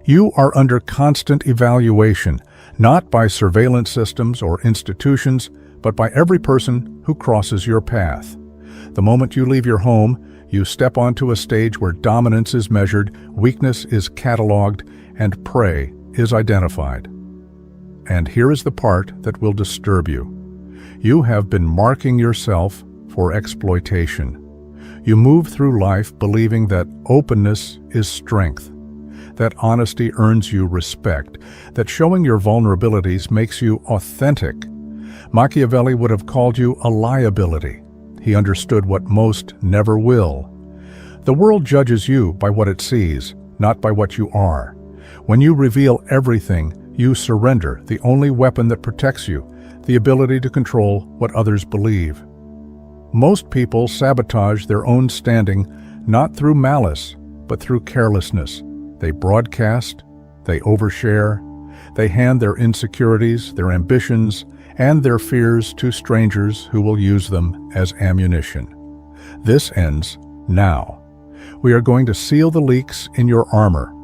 You are under constant evaluation, not by surveillance systems or institutions, but by every person who crosses your path. The moment you leave your home, you step onto a stage where dominance is measured, weakness is cataloged, and prey is identified. And here is the part that will disturb you. You have been marking yourself for exploitation. You move through life believing that openness is strength, that honesty earns you respect, that showing your vulnerabilities makes you authentic. Machiavelli would have called you a liability. He understood what most never will. The world judges you by what it sees, not by what you are. When you reveal everything, you surrender the only weapon that protects you, the ability to control what others believe. Most people sabotage their own standing not through malice, but through carelessness. They broadcast, they overshare, they hand their insecurities, their ambitions, and their fears to strangers who will use them as ammunition. This ends now. We are going to seal the leaks in your armor.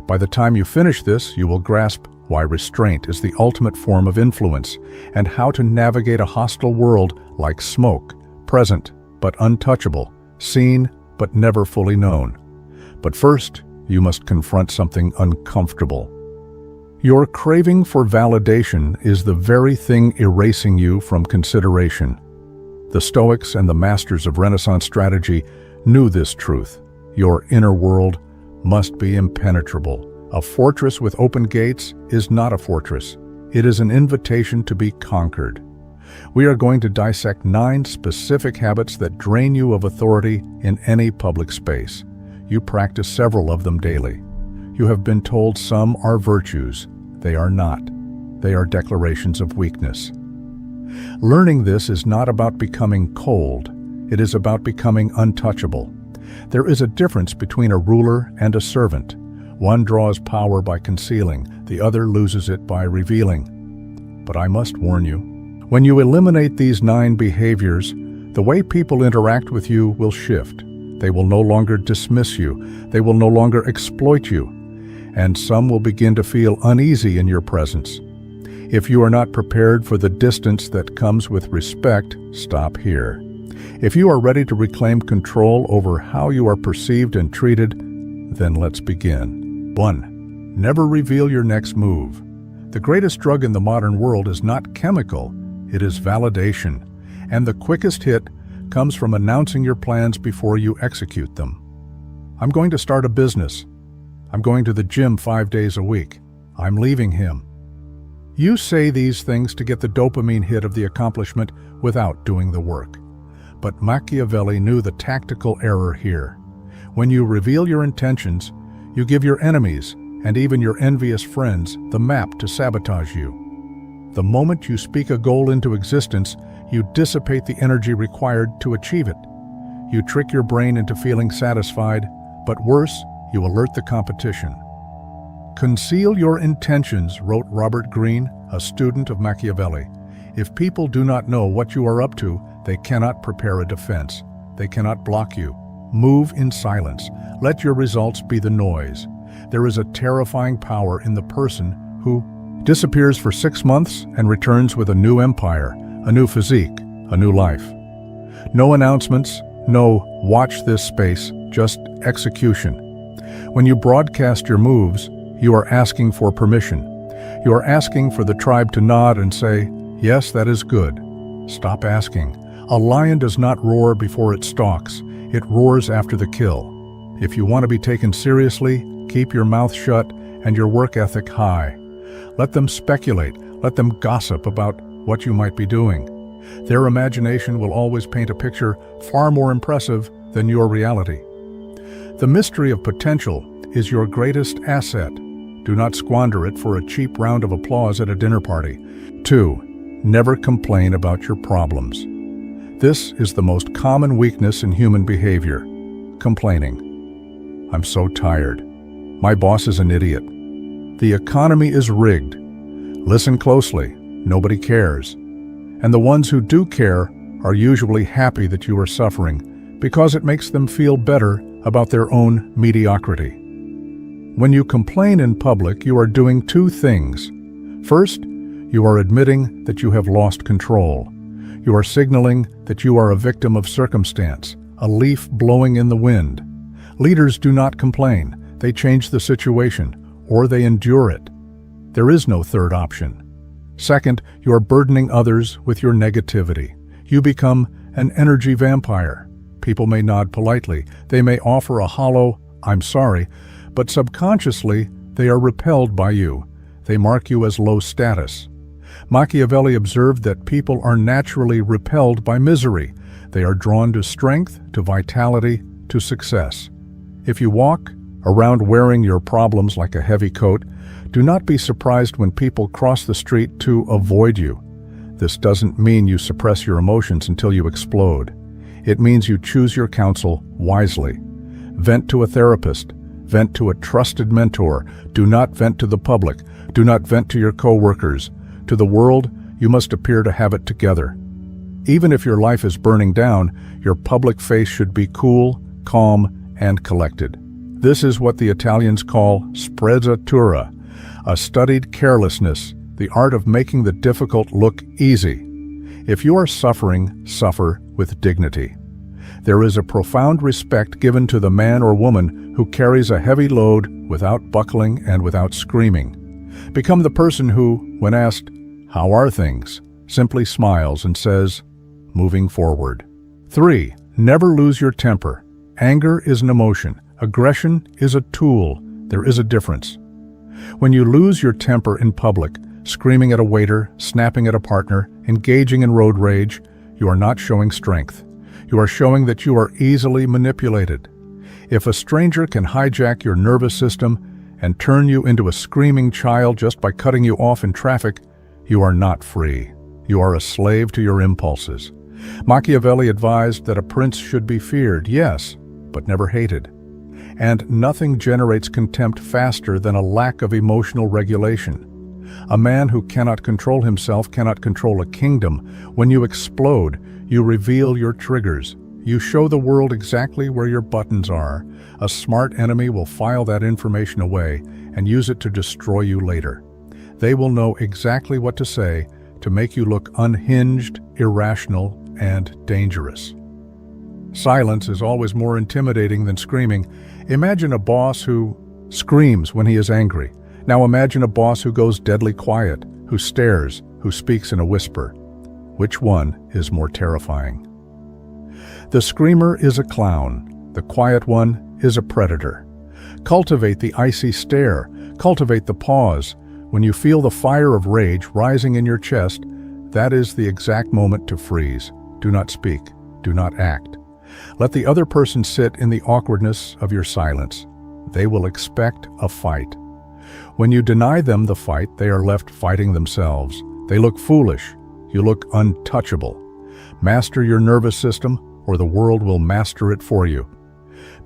By the time you finish this, you will grasp why restraint is the ultimate form of influence and how to navigate a hostile world like smoke, present but untouchable, seen but never fully known. But first, you must confront something uncomfortable. Your craving for validation is the very thing erasing you from consideration. The Stoics and the masters of Renaissance strategy knew this truth. Your inner world must be impenetrable. A fortress with open gates is not a fortress. It is an invitation to be conquered. We are going to dissect 9 specific habits that drain you of authority in any public space. You practice several of them daily. You have been told some are virtues. They are not. They are declarations of weakness. Learning this is not about becoming cold. It is about becoming untouchable. There is a difference between a ruler and a servant. One draws power by concealing, the other loses it by revealing. But I must warn you, when you eliminate these 9 behaviors, the way people interact with you will shift. They will no longer dismiss you. They will no longer exploit you. And some will begin to feel uneasy in your presence. If you are not prepared for the distance that comes with respect, stop here. If you are ready to reclaim control over how you are perceived and treated, then let's begin. 1. Never reveal your next move. The greatest drug in the modern world is not chemical, it is validation. And the quickest hit comes from announcing your plans before you execute them. I'm going to start a business. I'm going to the gym 5 days a week. I'm leaving him. You say these things to get the dopamine hit of the accomplishment without doing the work. But Machiavelli knew the tactical error here. When you reveal your intentions, you give your enemies, and even your envious friends, the map to sabotage you. The moment you speak a goal into existence, you dissipate the energy required to achieve it. You trick your brain into feeling satisfied, but worse, you alert the competition. Conceal your intentions, wrote Robert Greene, a student of Machiavelli. If people do not know what you are up to, they cannot prepare a defense. They cannot block you. Move in silence. Let your results be the noise. There is a terrifying power in the person who disappears for 6 months and returns with a new empire, a new physique, a new life. No announcements, no watch this space, just execution. When you broadcast your moves, you are asking for permission. You are asking for the tribe to nod and say, yes, that is good. Stop asking. A lion does not roar before it stalks. It roars after the kill. If you want to be taken seriously, keep your mouth shut and your work ethic high. Let them speculate. Let them gossip about what you might be doing. Their imagination will always paint a picture far more impressive than your reality. The mystery of potential is your greatest asset. Do not squander it for a cheap round of applause at a dinner party. 2. Never complain about your problems. This is the most common weakness in human behavior. Complaining. I'm so tired. My boss is an idiot. The economy is rigged. Listen closely. Nobody cares. And the ones who do care are usually happy that you are suffering because it makes them feel better about their own mediocrity. When you complain in public, you are doing two things. First, you are admitting that you have lost control. You are signaling that you are a victim of circumstance, a leaf blowing in the wind. Leaders do not complain. They change the situation, or they endure it. There is no third option. Second, you are burdening others with your negativity. You become an energy vampire. People may nod politely. They may offer a hollow, "I'm sorry," but subconsciously, they are repelled by you. They mark you as low status. Machiavelli observed that people are naturally repelled by misery. They are drawn to strength, to vitality, to success. If you walk around wearing your problems like a heavy coat, do not be surprised when people cross the street to avoid you. This doesn't mean you suppress your emotions until you explode. It means you choose your counsel wisely. Vent to a therapist. Vent to a trusted mentor. Do not vent to the public. Do not vent to your co-workers. To the world, you must appear to have it together. Even if your life is burning down, your public face should be cool, calm, and collected. This is what the Italians call sprezzatura, a studied carelessness, the art of making the difficult look easy. If you are suffering, suffer with dignity. There is a profound respect given to the man or woman who carries a heavy load without buckling and without screaming. Become the person who, when asked, "How are things?" simply smiles and says, "Moving forward." 3. Never lose your temper. Anger is an emotion. Aggression is a tool. There is a difference. When you lose your temper in public, screaming at a waiter, snapping at a partner, engaging in road rage, you are not showing strength. You are showing that you are easily manipulated. If a stranger can hijack your nervous system and turn you into a screaming child just by cutting you off in traffic, you are not free. You are a slave to your impulses. Machiavelli advised that a prince should be feared, yes, but never hated. And nothing generates contempt faster than a lack of emotional regulation. A man who cannot control himself cannot control a kingdom. When you explode, you reveal your triggers. You show the world exactly where your buttons are. A smart enemy will file that information away and use it to destroy you later. They will know exactly what to say to make you look unhinged, irrational, and dangerous. Silence is always more intimidating than screaming. Imagine a boss who screams when he is angry. Now imagine a boss who goes deadly quiet, who stares, who speaks in a whisper. Which one is more terrifying? The screamer is a clown. The quiet one is a predator. Cultivate the icy stare. Cultivate the pause. When you feel the fire of rage rising in your chest, that is the exact moment to freeze. Do not speak. Do not act. Let the other person sit in the awkwardness of your silence. They will expect a fight. When you deny them the fight, they are left fighting themselves. They look foolish. You look untouchable. Master your nervous system, or the world will master it for you.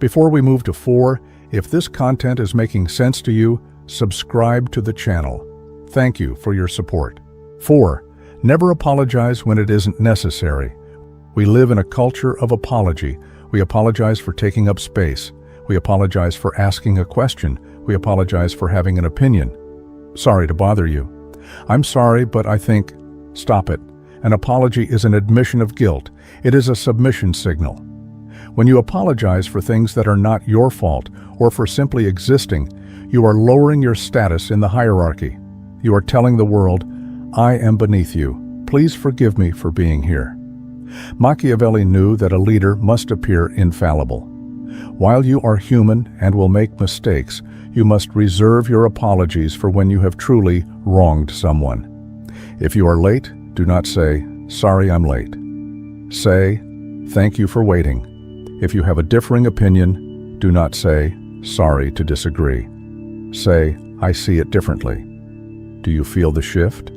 Before we move to 4, if this content is making sense to you, subscribe to the channel. Thank you for your support. 4. Never apologize when it isn't necessary. We live in a culture of apology. We apologize for taking up space. We apologize for asking a question. We apologize for having an opinion. Sorry to bother you. I'm sorry, but I think, stop it. An apology is an admission of guilt. It is a submission signal. When you apologize for things that are not your fault or for simply existing, you are lowering your status in the hierarchy. You are telling the world, I am beneath you. Please forgive me for being here. Machiavelli knew that a leader must appear infallible. While you are human and will make mistakes, you must reserve your apologies for when you have truly wronged someone. If you are late, do not say, sorry I'm late. Say, thank you for waiting. If you have a differing opinion, do not say, sorry to disagree. Say, I see it differently. Do you feel the shift?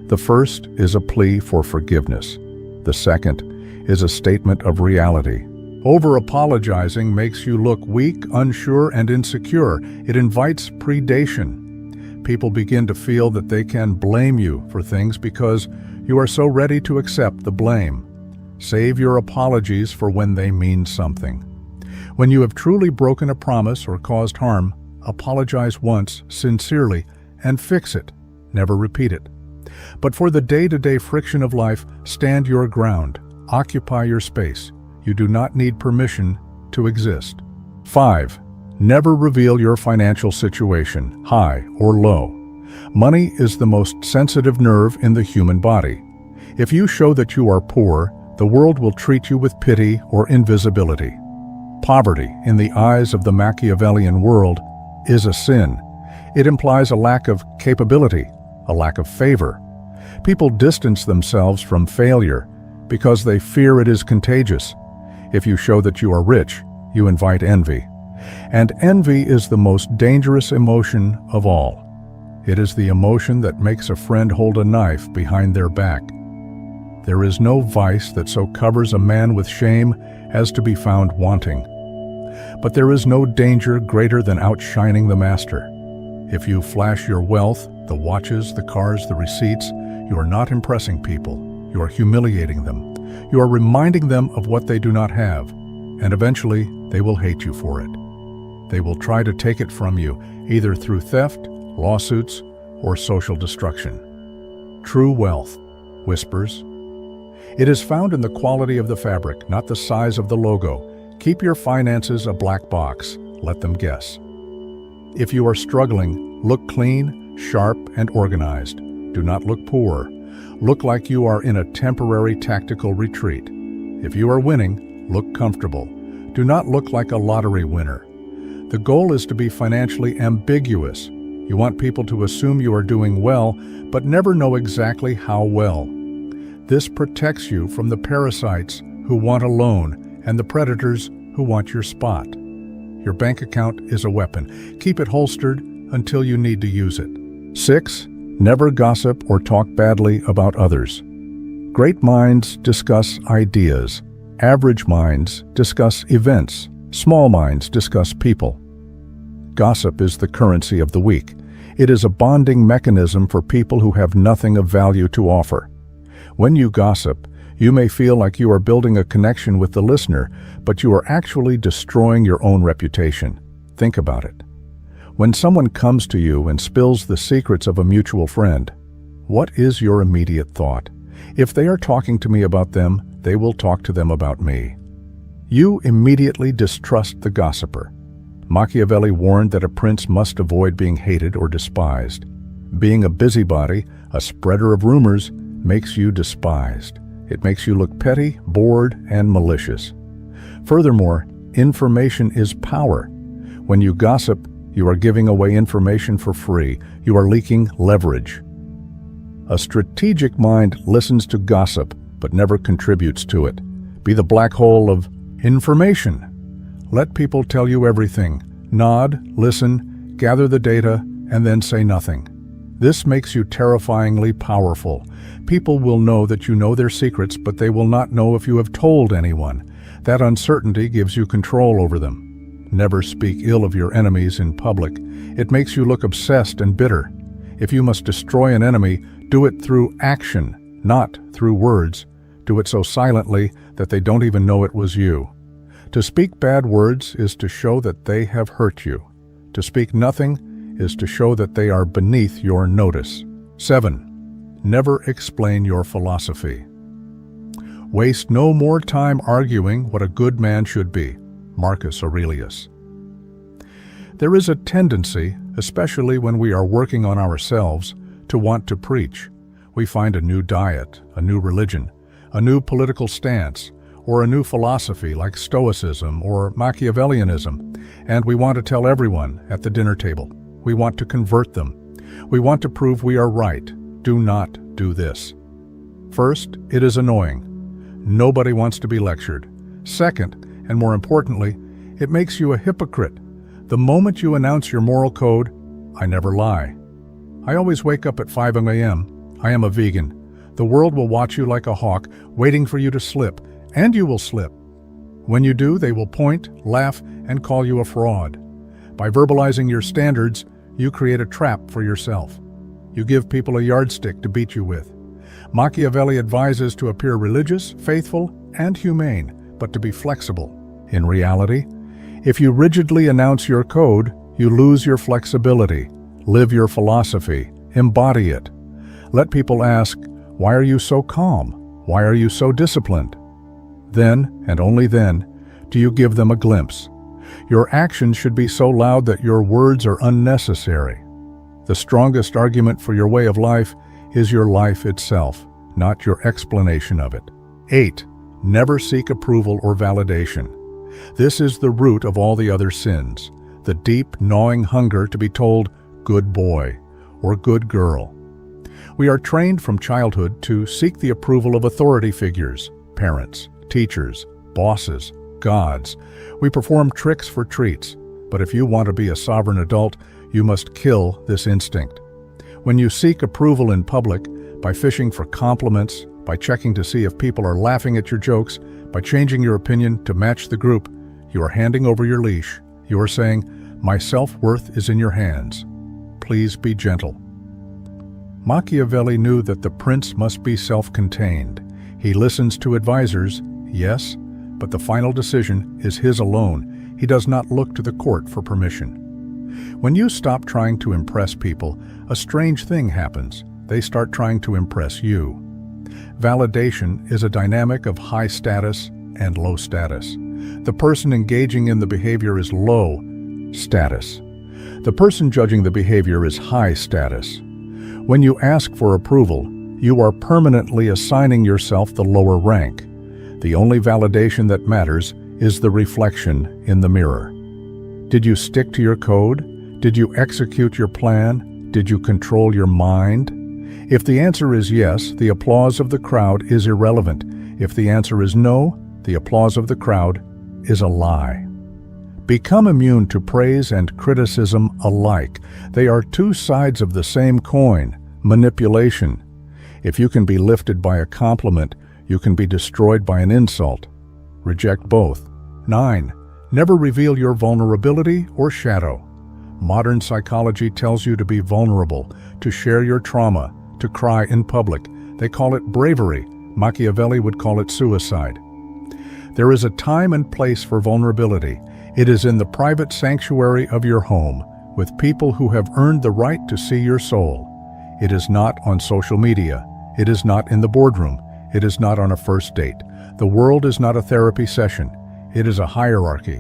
The first is a plea for forgiveness. The second is a statement of reality. Over-apologizing makes you look weak, unsure, and insecure. It invites predation. People begin to feel that they can blame you for things because you are so ready to accept the blame. Save your apologies for when they mean something. When you have truly broken a promise or caused harm, apologize once, sincerely, and fix it. Never repeat it. But for the day-to-day friction of life, stand your ground. Occupy your space. You do not need permission to exist. 5. Never reveal your financial situation, high or low. Money is the most sensitive nerve in the human body. If you show that you are poor, the world will treat you with pity or invisibility. Poverty, in the eyes of the Machiavellian world, is a sin. It implies a lack of capability, a lack of favor. People distance themselves from failure because they fear it is contagious. If you show that you are rich, you invite envy. And envy is the most dangerous emotion of all. It is the emotion that makes a friend hold a knife behind their back. There is no vice that so covers a man with shame as to be found wanting. But there is no danger greater than outshining the master. If you flash your wealth, the watches, the cars, the receipts, you are not impressing people. You are humiliating them. You are reminding them of what they do not have, and eventually they will hate you for it. They will try to take it from you, either through theft, lawsuits, or social destruction. True wealth, whispers. It is found in the quality of the fabric, not the size of the logo. Keep your finances a black box. Let them guess. If you are struggling, look clean, sharp, and organized. Do not look poor. Look like you are in a temporary tactical retreat. If you are winning, look comfortable. Do not look like a lottery winner. The goal is to be financially ambiguous. You want people to assume you are doing well, but never know exactly how well. This protects you from the parasites who want a loan and the predators who want your spot. Your bank account is a weapon. Keep it holstered until you need to use it. 6. Never gossip or talk badly about others. Great minds discuss ideas. Average minds discuss events. Small minds discuss people. Gossip is the currency of the weak. It is a bonding mechanism for people who have nothing of value to offer. When you gossip, you may feel like you are building a connection with the listener, but you are actually destroying your own reputation. Think about it. When someone comes to you and spills the secrets of a mutual friend, what is your immediate thought? If they are talking to me about them, they will talk to them about me. You immediately distrust the gossiper. Machiavelli warned that a prince must avoid being hated or despised. Being a busybody, a spreader of rumors, makes you despised. It makes you look petty, bored, and malicious. Furthermore, information is power. When you gossip, you are giving away information for free. You are leaking leverage. A strategic mind listens to gossip, but never contributes to it. Be the black hole of information. Let people tell you everything. Nod, listen, gather the data, and then say nothing. This makes you terrifyingly powerful. People will know that you know their secrets, but they will not know if you have told anyone. That uncertainty gives you control over them. Never speak ill of your enemies in public. It makes you look obsessed and bitter. If you must destroy an enemy, do it through action, not through words. Do it so silently that they don't even know it was you. To speak bad words is to show that they have hurt you. To speak nothing is to show that they are beneath your notice. 7. Never explain your philosophy. Waste no more time arguing what a good man should be. Marcus Aurelius. There is a tendency, especially when we are working on ourselves, to want to preach. We find a new diet, a new religion, a new political stance, or a new philosophy like Stoicism or Machiavellianism, and we want to tell everyone at the dinner table. We want to convert them. We want to prove we are right. Do not do this. First, it is annoying. Nobody wants to be lectured. Second, and more importantly, it makes you a hypocrite. The moment you announce your moral code, I never lie. I always wake up at 5 a.m. I am a vegan. The world will watch you like a hawk, waiting for you to slip, and you will slip. When you do, they will point, laugh, and call you a fraud. By verbalizing your standards, you create a trap for yourself. You give people a yardstick to beat you with. Machiavelli advises to appear religious, faithful, and humane, but to be flexible. In reality, if you rigidly announce your code, You lose your flexibility. Live your philosophy. Embody it. Let people ask, why are you so calm? Why are you so disciplined? Then, and only then, do you give them a glimpse. Your actions should be so loud that your words are unnecessary. The strongest argument for your way of life is your life itself, not your explanation of it. 8. Never seek approval or validation. This is the root of all the other sins, the deep, gnawing hunger to be told, good boy, or good girl. We are trained from childhood to seek the approval of authority figures, parents, teachers, bosses, gods. We perform tricks for treats, but if you want to be a sovereign adult, you must kill this instinct. When you seek approval in public, by fishing for compliments, by checking to see if people are laughing at your jokes, by changing your opinion to match the group, you are handing over your leash. You are saying, my self-worth is in your hands. Please be gentle. Machiavelli knew that the prince must be self-contained. He listens to advisors, yes, but the final decision is his alone. He does not look to the court for permission. When you stop trying to impress people, a strange thing happens. They start trying to impress you. Validation is a dynamic of high status and low status. The person engaging in the behavior is low status. The person judging the behavior is high status. When you ask for approval, you are permanently assigning yourself the lower rank. The only validation that matters is the reflection in the mirror. Did you stick to your code? Did you execute your plan? Did you control your mind? If the answer is yes, the applause of the crowd is irrelevant. If the answer is no, the applause of the crowd is a lie. Become immune to praise and criticism alike. They are two sides of the same coin, manipulation. If you can be lifted by a compliment, you can be destroyed by an insult. Reject both. 9. Never reveal your vulnerability or shadow. Modern psychology tells you to be vulnerable, to share your trauma, to cry in public. They call it bravery. Machiavelli would call it suicide. There is a time and place for vulnerability. It is in the private sanctuary of your home, with people who have earned the right to see your soul. It is not on social media. It is not in the boardroom. It is not on a first date. The world is not a therapy session. It is a hierarchy.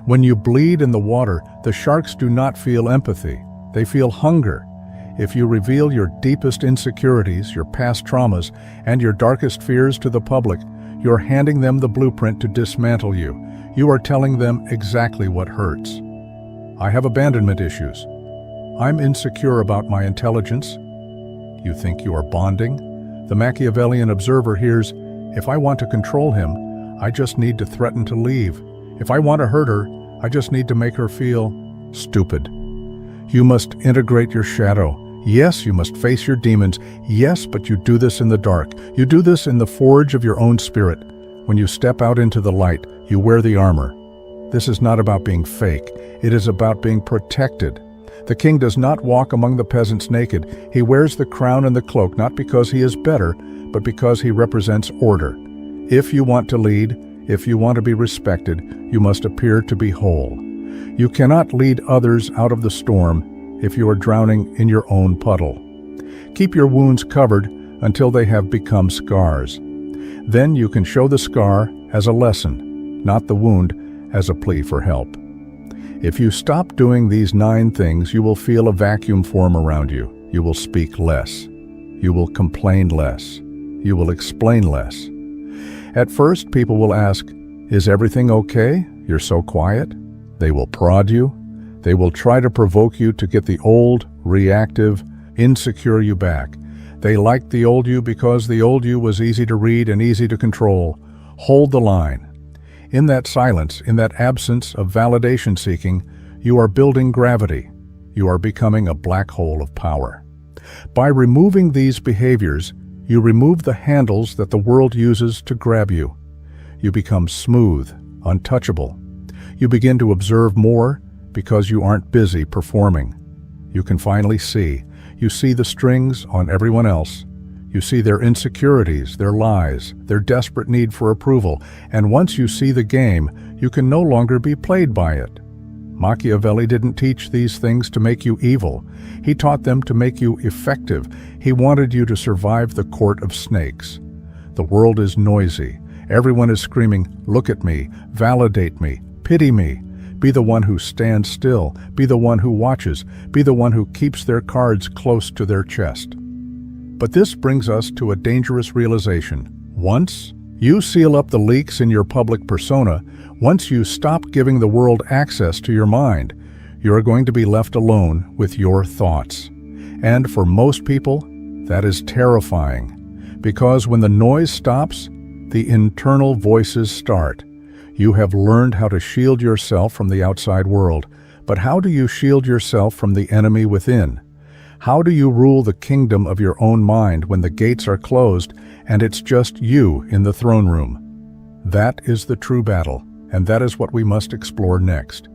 When you bleed in the water, the sharks do not feel empathy. They feel hunger. If you reveal your deepest insecurities, your past traumas, and your darkest fears to the public, you're handing them the blueprint to dismantle you. You are telling them exactly what hurts. I have abandonment issues. I'm insecure about my intelligence. You think you are bonding? The Machiavellian observer hears, if I want to control him, I just need to threaten to leave. If I want to hurt her, I just need to make her feel stupid. You must integrate your shadow. Yes, you must face your demons. Yes, but you do this in the dark. You do this in the forge of your own spirit. When you step out into the light, you wear the armor. This is not about being fake. It is about being protected. The king does not walk among the peasants naked. He wears the crown and the cloak not because he is better, but because he represents order. If you want to lead, if you want to be respected, you must appear to be whole. You cannot lead others out of the storm if you are drowning in your own puddle. Keep your wounds covered until they have become scars. Then you can show the scar as a lesson, not the wound as a plea for help. If you stop doing these 9 things, you will feel a vacuum form around you. You will speak less. You will complain less. You will explain less. At first, people will ask, is everything okay? You're so quiet. They will prod you. They will try to provoke you to get the old, reactive, insecure you back. They liked the old you because the old you was easy to read and easy to control. Hold the line. In that silence, in that absence of validation seeking, you are building gravity. You are becoming a black hole of power. By removing these behaviors, you remove the handles that the world uses to grab you. You become smooth, untouchable. You begin to observe more because you aren't busy performing. You can finally see. You see the strings on everyone else. You see their insecurities, their lies, their desperate need for approval. And once you see the game, you can no longer be played by it. Machiavelli didn't teach these things to make you evil. He taught them to make you effective. He wanted you to survive the court of snakes. The world is noisy. Everyone is screaming, "Look at me, validate me, pity me." Be the one who stands still. Be the one who watches. Be the one who keeps their cards close to their chest. But this brings us to a dangerous realization. Once you seal up the leaks in your public persona, once you stop giving the world access to your mind, you are going to be left alone with your thoughts. And for most people, that is terrifying. Because when the noise stops, the internal voices start. You have learned how to shield yourself from the outside world. But how do you shield yourself from the enemy within? How do you rule the kingdom of your own mind when the gates are closed and it's just you in the throne room? That is the true battle, and that is what we must explore next.